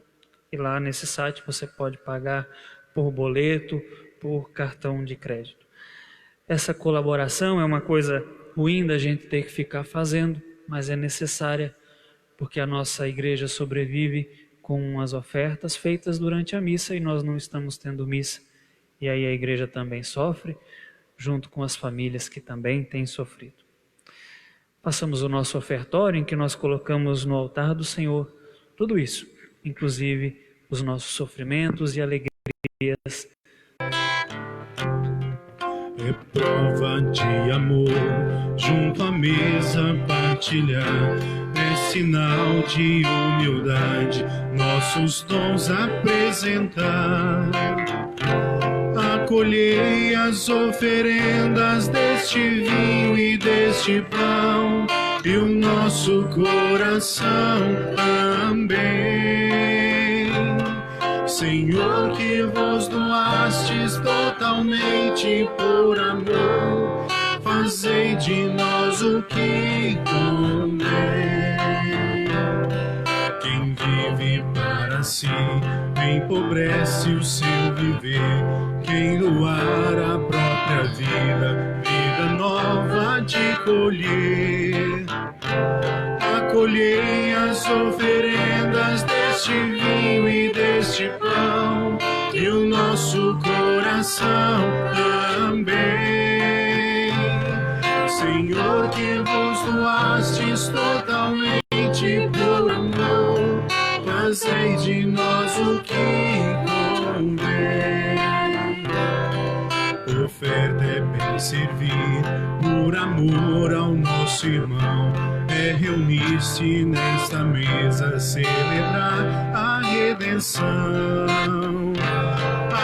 E lá nesse site você pode pagar por boleto, por cartão de crédito. Essa colaboração é uma coisa ruim da gente ter que ficar fazendo, mas é necessária porque a nossa igreja sobrevive com as ofertas feitas durante a missa e nós não estamos tendo missa. E aí a igreja também sofre, junto com as famílias que também têm sofrido. Passamos o nosso ofertório em que nós colocamos no altar do Senhor tudo isso, inclusive os nossos sofrimentos e alegrias. É prova de amor, junto à mesa partilhar, é sinal de humildade, nossos dons apresentar. Acolhei as oferendas deste vinho e deste pão, e o nosso coração também. Senhor, que vos doastes totalmente por amor, fazei de nós o que convém. Quem vive para si, empobrece o seu viver. Quem doar a própria vida, vida nova de colher. Acolhei as oferendas deste vinho e deste pão, e o nosso coração também. Senhor, que vos doastes totalmente por amor, fazei de nós o que convém. Oferta é bem servir, por amor ao nosso irmão, é reunir-se nesta mesa, celebrar a redenção.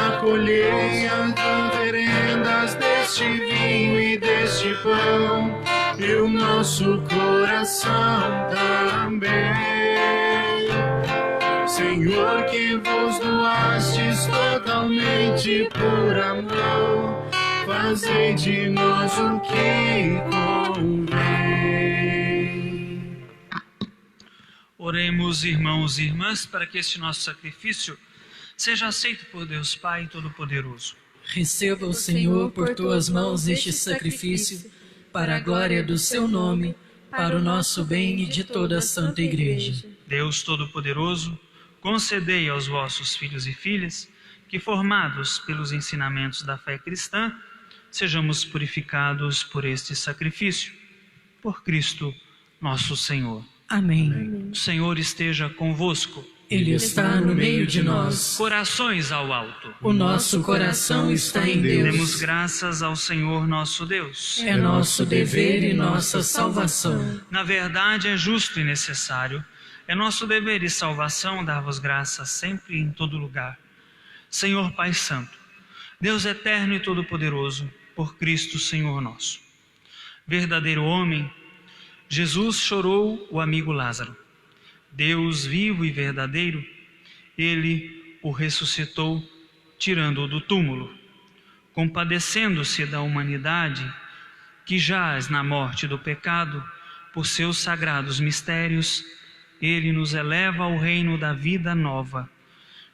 Acolhei as oferendas deste vinho e deste pão, e o nosso coração também. Senhor, que vos doastes totalmente por amor, fazei de nós o que convém. Oremos, irmãos e irmãs, para que este nosso sacrifício seja aceito por Deus Pai Todo-Poderoso. Receba o Senhor por tuas mãos este sacrifício, para a glória do seu nome, para o nosso bem e de toda a Santa Igreja. Deus Todo-Poderoso, concedei aos vossos filhos e filhas que, formados pelos ensinamentos da fé cristã, sejamos purificados por este sacrifício. Por Cristo, nosso Senhor. Amém. O Senhor esteja convosco. Ele está no meio de nós. Corações ao alto. O nosso coração está em Demos Deus. graças ao Senhor nosso Deus. É nosso dever e nossa salvação. Na verdade, é justo e necessário. É nosso dever e salvação dar-vos graças sempre e em todo lugar. Senhor Pai Santo, Deus eterno e todo-poderoso, por Cristo Senhor nosso. Verdadeiro homem, Jesus chorou o amigo Lázaro. Deus vivo e verdadeiro, ele o ressuscitou, tirando-o do túmulo. Compadecendo-se da humanidade que jaz na morte do pecado, por seus sagrados mistérios, ele nos eleva ao reino da vida nova.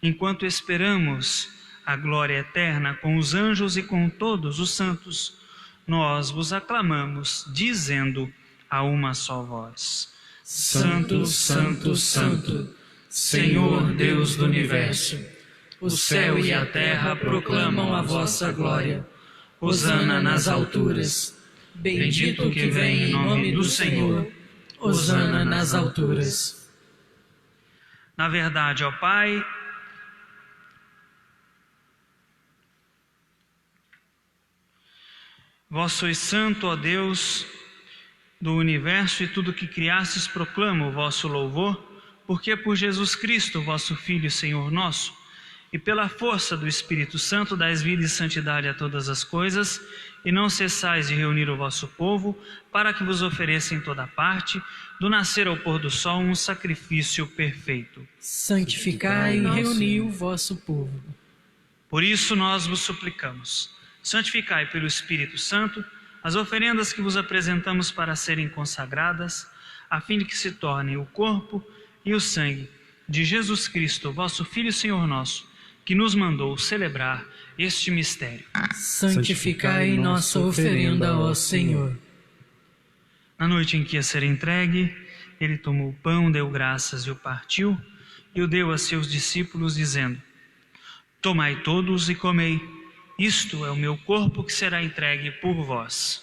Enquanto esperamos a glória eterna com os anjos e com todos os santos, nós vos aclamamos, dizendo a uma só voz: Santo, Santo, Santo, Senhor Deus do Universo, o céu e a terra proclamam a vossa glória. Hosana nas alturas. Bendito que vem em nome do Senhor. Hosana nas alturas. Na verdade, ó Pai, vós sois santo, ó Deus do universo, e tudo que criastes proclama o vosso louvor, porque por Jesus Cristo, vosso Filho e Senhor nosso, e pela força do Espírito Santo dais vida e santidade a todas as coisas, e não cessais de reunir o vosso povo, para que vos ofereça em toda parte, do nascer ao pôr do sol, um sacrifício perfeito. Santificai e reuni o vosso povo. Por isso nós vos suplicamos, santificai pelo Espírito Santo as oferendas que vos apresentamos para serem consagradas, a fim de que se tornem o corpo e o sangue de Jesus Cristo, vosso Filho e Senhor nosso, que nos mandou celebrar este mistério. Santificai nossa oferenda, ó Senhor. Na noite em que ia ser entregue, ele tomou o pão, deu graças e o partiu, e o deu a seus discípulos, dizendo: Tomai todos e comei, isto é o meu corpo que será entregue por vós.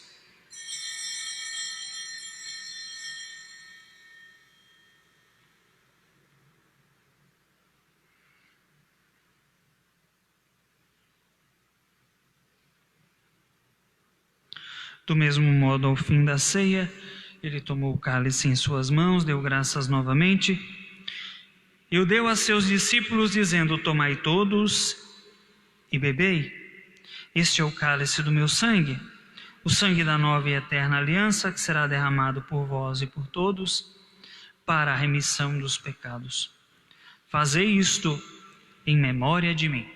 Do mesmo modo, ao fim da ceia, ele tomou o cálice em suas mãos, deu graças novamente, e o deu a seus discípulos, dizendo: Tomai todos e bebei. Este é o cálice do meu sangue, o sangue da nova e eterna aliança, que será derramado por vós e por todos, para a remissão dos pecados. Fazei isto em memória de mim.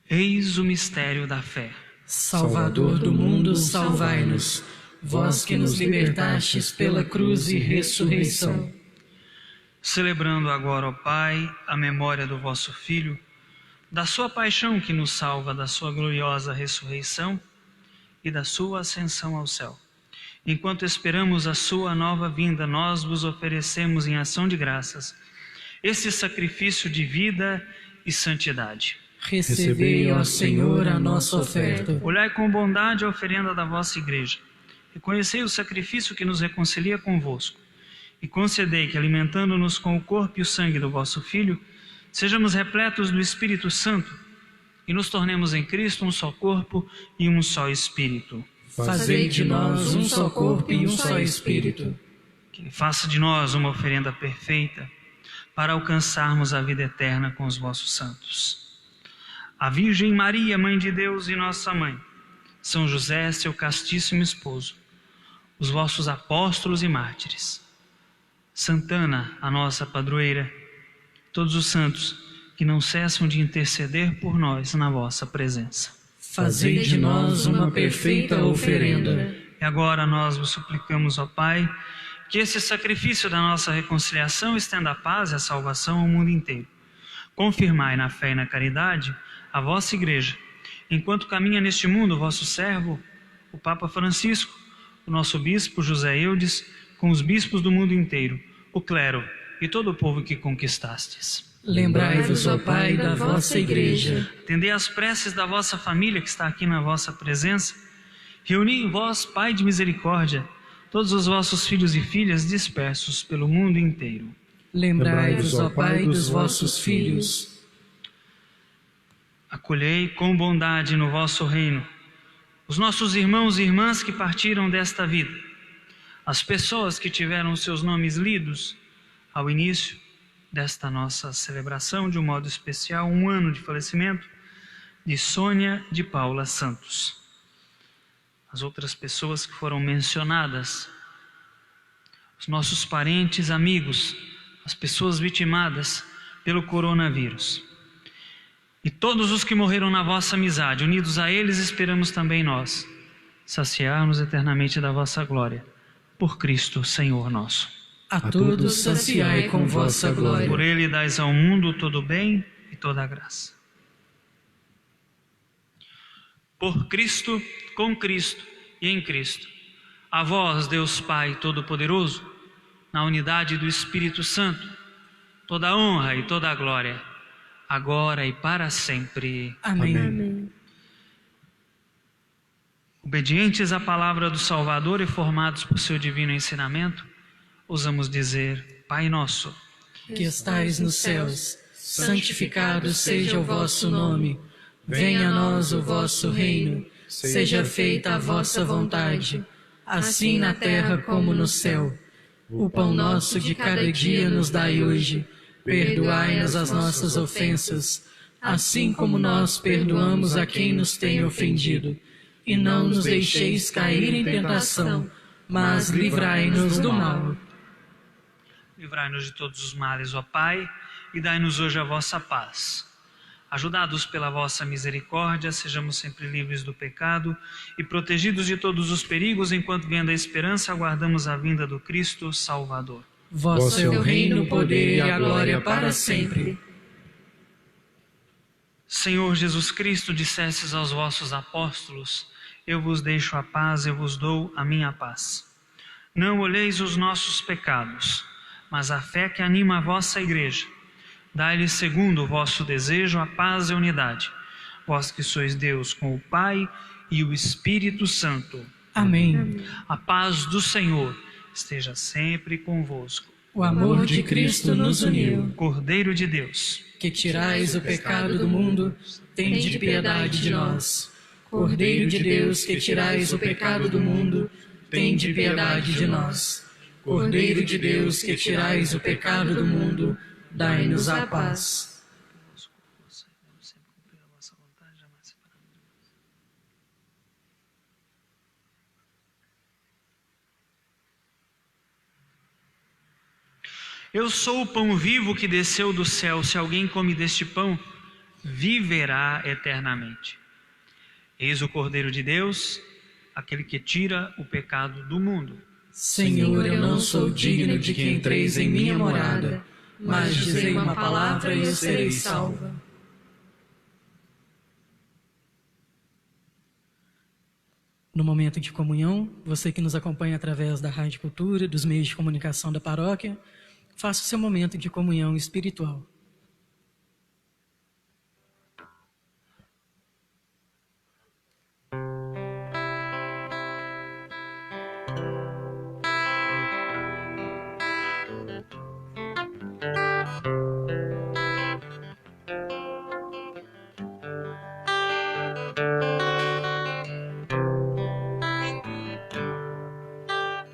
Eis o mistério da fé. Salvador do mundo, salvai-nos, vós que nos libertastes pela cruz e ressurreição. Celebrando agora, ó Pai, a memória do vosso Filho, da sua paixão que nos salva, da sua gloriosa ressurreição e da sua ascensão ao céu. Enquanto esperamos a sua nova vinda, nós vos oferecemos em ação de graças esse sacrifício de vida e santidade. Recebei, ó Senhor, a nossa oferta. Olhai com bondade a oferenda da vossa igreja. Reconhecei o sacrifício que nos reconcilia convosco. E concedei que, alimentando-nos com o corpo e o sangue do vosso Filho, sejamos repletos do Espírito Santo e nos tornemos em Cristo um só corpo e um só Espírito. Fazei de nós um só corpo e um só Espírito. Que Ele faça de nós uma oferenda perfeita para alcançarmos a vida eterna com os vossos santos. A Virgem Maria, Mãe de Deus e nossa Mãe, São José, seu castíssimo esposo, os vossos apóstolos e mártires, Santana, a nossa padroeira, todos os santos que não cessam de interceder por nós na vossa presença. Fazei de nós uma perfeita oferenda. E agora nós vos suplicamos, ó Pai, que esse sacrifício da nossa reconciliação estenda a paz e a salvação ao mundo inteiro. Confirmai na fé e na caridade a vossa Igreja, enquanto caminha neste mundo o vosso servo, o Papa Francisco, o nosso bispo José Eudes, com os bispos do mundo inteiro, o clero e todo o povo que conquistastes. Lembrai-vos, ó Pai, da vossa Igreja. Atendei as preces da vossa família que está aqui na vossa presença. Reuni em vós, Pai de misericórdia, todos os vossos filhos e filhas dispersos pelo mundo inteiro. Lembrai-vos, ó Pai, dos vossos filhos. Acolhei com bondade no vosso reino os nossos irmãos e irmãs que partiram desta vida, as pessoas que tiveram seus nomes lidos ao início desta nossa celebração, de um modo especial, 1 ano de falecimento de Sônia de Paula Santos. As outras pessoas que foram mencionadas, os nossos parentes, amigos, as pessoas vitimadas pelo coronavírus. E todos os que morreram na vossa amizade, unidos a eles, esperamos também nós saciar-nos eternamente da vossa glória. Por Cristo, Senhor nosso. A todos saciai com vossa glória. Por Ele dais ao mundo todo o bem e toda a graça. Por Cristo, com Cristo e em Cristo. A vós, Deus Pai Todo-Poderoso, na unidade do Espírito Santo, toda a honra e toda a glória, agora e para sempre. Amém. Amém. Obedientes à palavra do Salvador e formados por seu divino ensinamento, ousamos dizer: Pai nosso, Que estais nos céus, santificado seja o vosso nome. Venha a nós o vosso reino. Seja feita a vossa vontade, assim na terra como no céu. O pão nosso de cada dia nos dai hoje. Perdoai-nos as nossas ofensas, assim como nós perdoamos a quem nos tem ofendido. E não nos deixeis cair em tentação, mas livrai-nos do mal. livrai-nos de todos os males, ó Pai, e dai-nos hoje a vossa paz. Ajudados pela vossa misericórdia, sejamos sempre livres do pecado e protegidos de todos os perigos, enquanto, vendo a esperança, aguardamos a vinda do Cristo Salvador. Vosso é o reino, o poder e a glória para sempre. Senhor Jesus Cristo, dissestes aos vossos apóstolos: eu vos deixo a paz, eu vos dou a minha paz. Não olheis os nossos pecados, mas a fé que anima a vossa igreja. Dai-lhes, segundo o vosso desejo, a paz e a unidade. Vós que sois Deus com o Pai e o Espírito Santo. Amém. A paz do Senhor esteja sempre convosco. O amor de Cristo nos uniu. Cordeiro de Deus, Que tirais o pecado do mundo, tende piedade de nós. Cordeiro de Deus, que tirais o pecado do mundo, tende piedade de nós. Cordeiro de Deus, que tirais o pecado do mundo, dai-nos a paz. Eu sou o pão vivo que desceu do céu. Se alguém come deste pão, viverá eternamente. Eis o Cordeiro de Deus, aquele que tira o pecado do mundo. Senhor, eu não sou digno de que entreis em minha morada, mas dizei uma palavra e eu serei salva. No momento de comunhão, você que nos acompanha através da Rádio Cultura, dos meios de comunicação da paróquia, faça o seu momento de comunhão espiritual.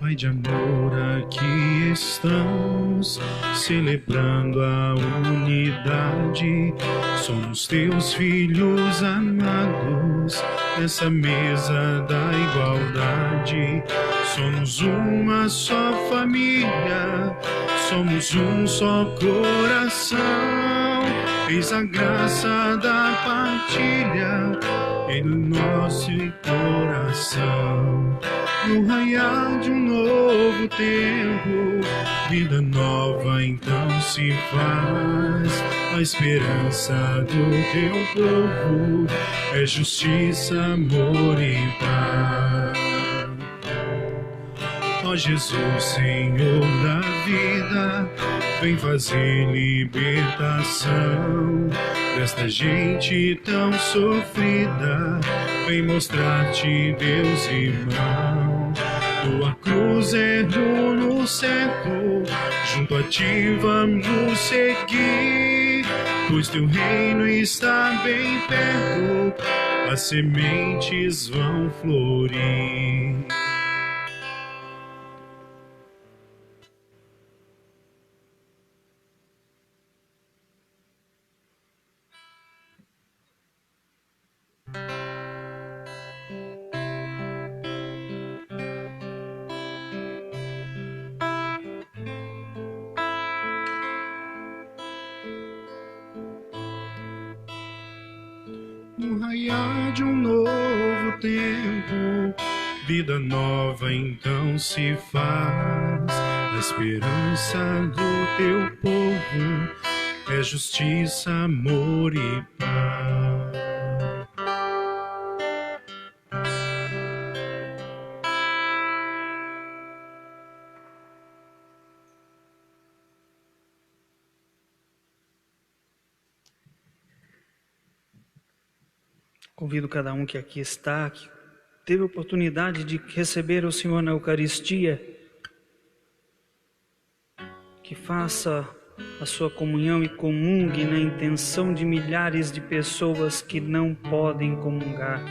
Pai de amor, aqui estamos celebrando a unidade. Somos teus filhos amados nessa mesa da igualdade. Somos uma só família, somos um só coração. Eis a graça da partilha em nosso coração. No raiar de um novo tempo, vida nova então se faz. A esperança do teu povo é justiça, amor e paz. Ó Jesus, Senhor da vida, vem fazer libertação desta gente tão sofrida. Vem mostrar-te, Deus irmão. Tua cruz errou no certo, junto a ti vamos seguir, pois teu reino está bem perto, as sementes vão florir. No raiar de um novo tempo, vida nova então se faz. A esperança do teu povo é justiça, amor e paz. Convido cada um que aqui está, que teve a oportunidade de receber o Senhor na Eucaristia, que faça a sua comunhão e comungue na intenção de milhares de pessoas que não podem comungar.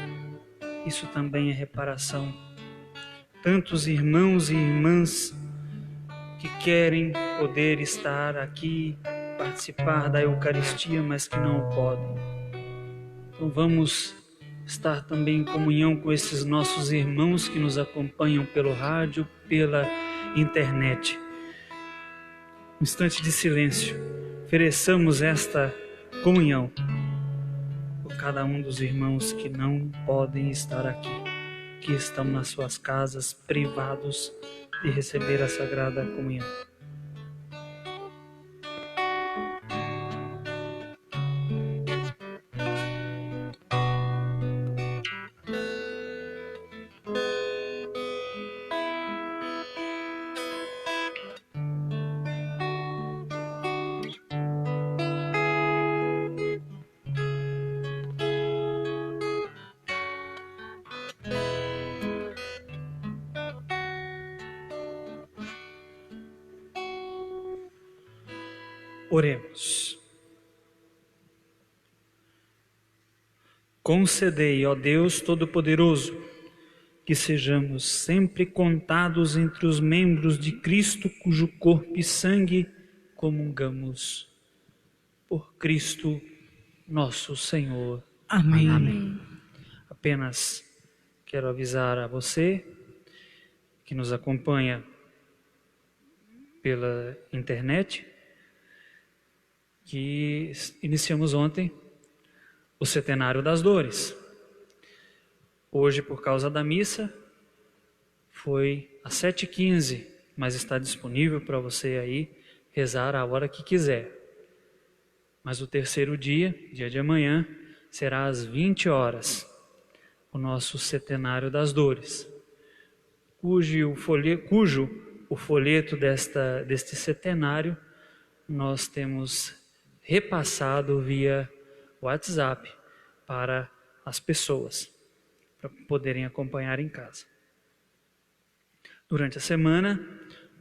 Isso também é reparação. Tantos irmãos e irmãs que querem poder estar aqui, participar da Eucaristia, mas que não podem. Então vamos estar também em comunhão com esses nossos irmãos que nos acompanham pelo rádio, pela internet. Um instante de silêncio. Ofereçamos esta comunhão por cada um dos irmãos que não podem estar aqui, que estão nas suas casas, privados de receber a Sagrada Comunhão. Oremos. Concedei, ó Deus Todo-Poderoso, que sejamos sempre contados entre os membros de Cristo, cujo corpo e sangue comungamos. Por Cristo nosso Senhor. Amém. Amém. Apenas quero avisar a você que nos acompanha pela internet que iniciamos ontem o Setenário das Dores. Hoje, por causa da missa, foi às 7h15, mas está disponível para você aí rezar a hora que quiser. Mas o terceiro dia, dia de amanhã, será às 20 horas, o nosso Setenário das Dores, cujo o folheto deste setenário nós temos repassado via WhatsApp para as pessoas, para poderem acompanhar em casa. Durante a semana,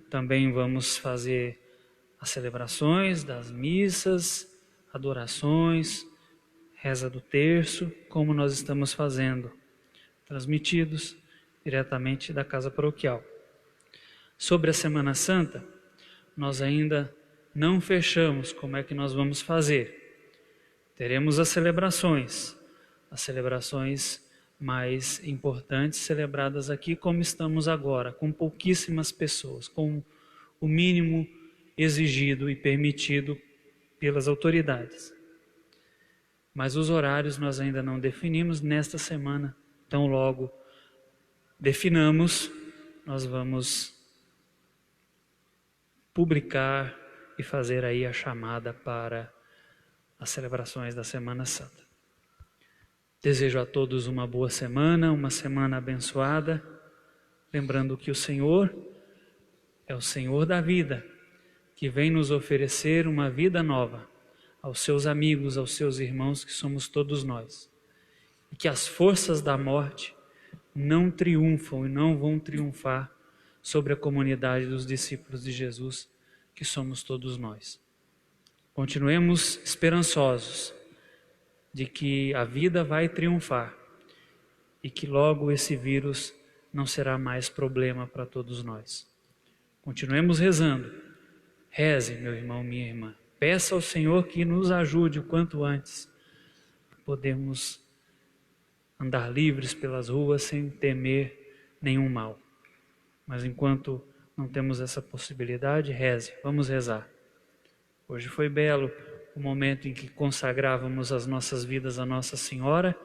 também vamos fazer as celebrações das missas, adorações, reza do terço, como nós estamos fazendo, transmitidos diretamente da casa paroquial. Sobre a Semana Santa, nós ainda não fechamos como é que nós vamos fazer. Teremos as celebrações mais importantes celebradas aqui como estamos agora, com pouquíssimas pessoas, com o mínimo exigido e permitido pelas autoridades. Mas os horários nós ainda não definimos nesta semana, tão logo definamos, nós vamos publicar e fazer aí a chamada para as celebrações da Semana Santa. Desejo a todos uma boa semana, uma semana abençoada, lembrando que o Senhor é o Senhor da vida, que vem nos oferecer uma vida nova aos seus amigos, aos seus irmãos, que somos todos nós. E que as forças da morte não triunfam e não vão triunfar sobre a comunidade dos discípulos de Jesus, que somos todos nós. Continuemos esperançosos de que a vida vai triunfar e que logo esse vírus não será mais problema para todos nós. Continuemos rezando. Reze, meu irmão, minha irmã. Peça ao Senhor que nos ajude o quanto antes. Podemos andar livres pelas ruas sem temer nenhum mal. Mas enquanto não temos essa possibilidade, reze. Vamos rezar. Hoje foi belo o momento em que consagrávamos as nossas vidas a Nossa Senhora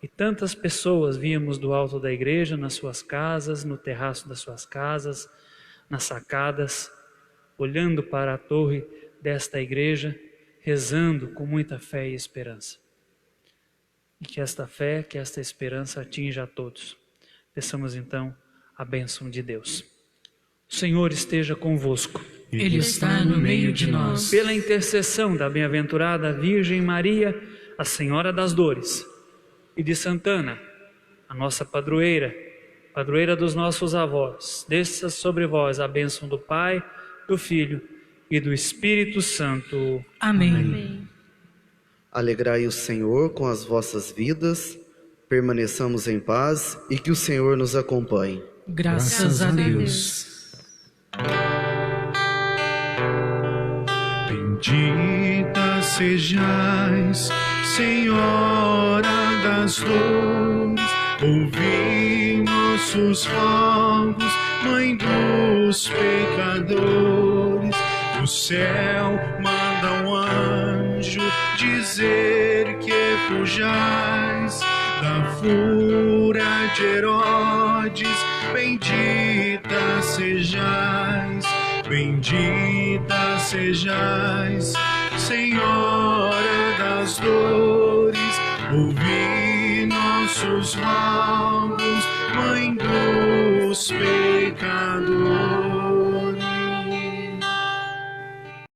e tantas pessoas víamos do alto da igreja, nas suas casas, no terraço das suas casas, nas sacadas, olhando para a torre desta igreja, rezando com muita fé e esperança. E que esta fé, que esta esperança atinja a todos. Peçamos então a bênção de Deus. O Senhor esteja convosco. Ele está no meio de nós. Pela intercessão da bem-aventurada Virgem Maria, a Senhora das Dores, e de Santana, a nossa padroeira, padroeira dos nossos avós, desça sobre vós a bênção do Pai, do Filho e do Espírito Santo. Amém. Amém. Alegrai o Senhor com as vossas vidas, permaneçamos em paz e que o Senhor nos acompanhe. Graças a Deus. Bendita sejais, Senhora das dores, ouvi nossos rogos, Mãe dos pecadores. O céu manda um anjo dizer que fujais da fúria de Herodes. Bendita sejais, bendita sejais, Senhora das dores, ouvi nossos rogos, Mãe dos pecadores.